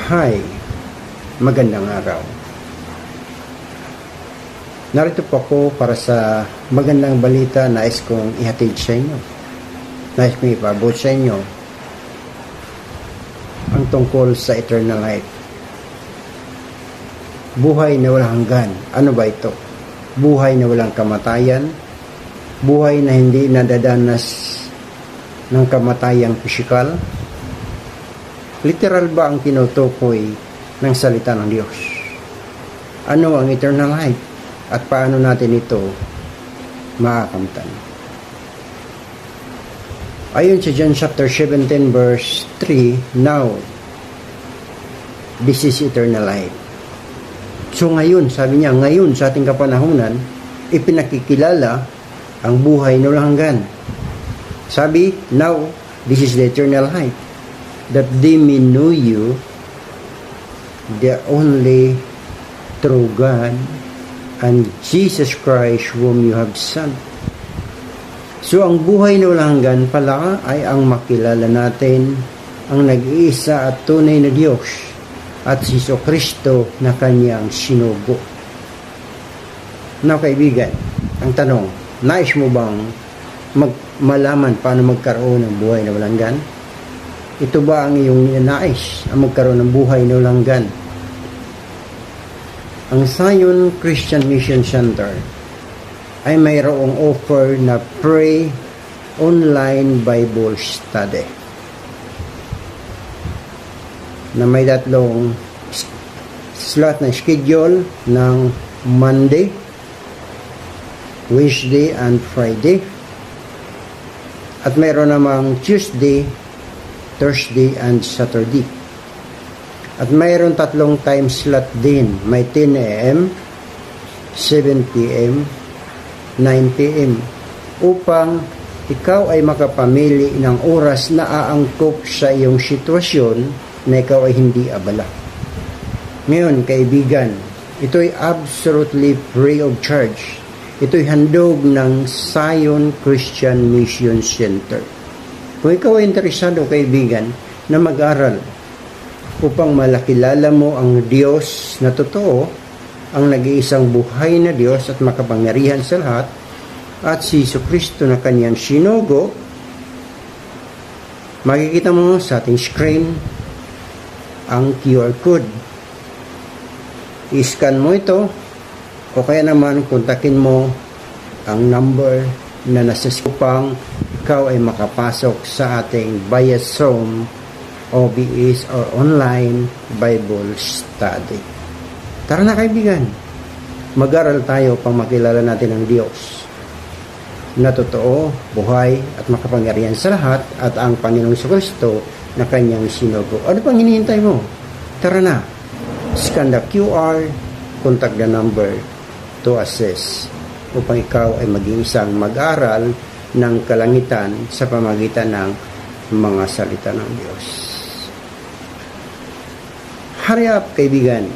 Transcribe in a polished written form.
Hi, magandang araw. Narito po ako para sa magandang balita na nais kong ihatid sa inyo. Nais kong ipaabot sa inyo ang tungkol sa eternal life. Buhay na walang hanggan. Ano ba ito? Buhay na walang kamatayan, buhay na hindi nadadanas ng kamatayang pisikal. Literal ba ang tinutukoy ng salita ng Diyos? Ano ang eternal life? At paano natin ito makakamtan? Ayon sa John chapter 17 verse 3, now, this is eternal life. So ngayon, sabi niya, ngayon sa ating kapanahunan, ipinakikilala ang buhay na walang hanggan. Sabi, now, this is the eternal life, that they may know you, the only true God, and Jesus Christ whom you have sent. So ang buhay na walang hanggan pala ay ang makilala natin ang nag-iisa at tunay na Diyos at si Kristo na kanyang sinugo. Now kaibigan, ang tanong, nais mo bang malaman paano magkaroon ng buhay na walang hanggan? Ito ba ang iyong ninanais, ang magkaroon ng buhay na walang hanggan? Ang Zion Christian Mission Center ay mayroong offer na free online Bible study na may tatlong slot na schedule ng Monday, Wednesday, and Friday. At mayroon namang Tuesday, Thursday, and Saturday. At mayroon tatlong time slot din. May 10 a.m., 7 p.m., 9 p.m. upang ikaw ay makapamili ng oras na aangkop sa iyong sitwasyon na ikaw ay hindi abala. Ngayon, kaibigan, ito ay absolutely free of charge. Ito'y handog ng Zion Christian Mission Center. Kung ikaw ay interesado, kaibigan, na mag-aral upang malakilala mo ang Diyos na totoo, ang nag-iisang buhay na Diyos at makapangyarihan sa lahat, at si Kristo na kanyang sinugo, makikita mo sa ating screen ang QR code. I-scan mo ito, o kaya naman kontakin mo ang number na nasa upang ikaw ay makapasok sa ating via Zoom, OBS, or online Bible study. Tara na kaibigan, mag-aral tayo pang makilala natin ang Diyos na totoo, buhay, at makapangyarihan sa lahat, at ang Panginoong Kristo na kanyang sinugo. Ano pang hinihintay mo? Tara na, scan the QR, contact the number to assess upang ikaw ay maging isang mag-aral ng kalangitan sa pamagitan ng mga salita ng Diyos. Hurry up, kaibigan.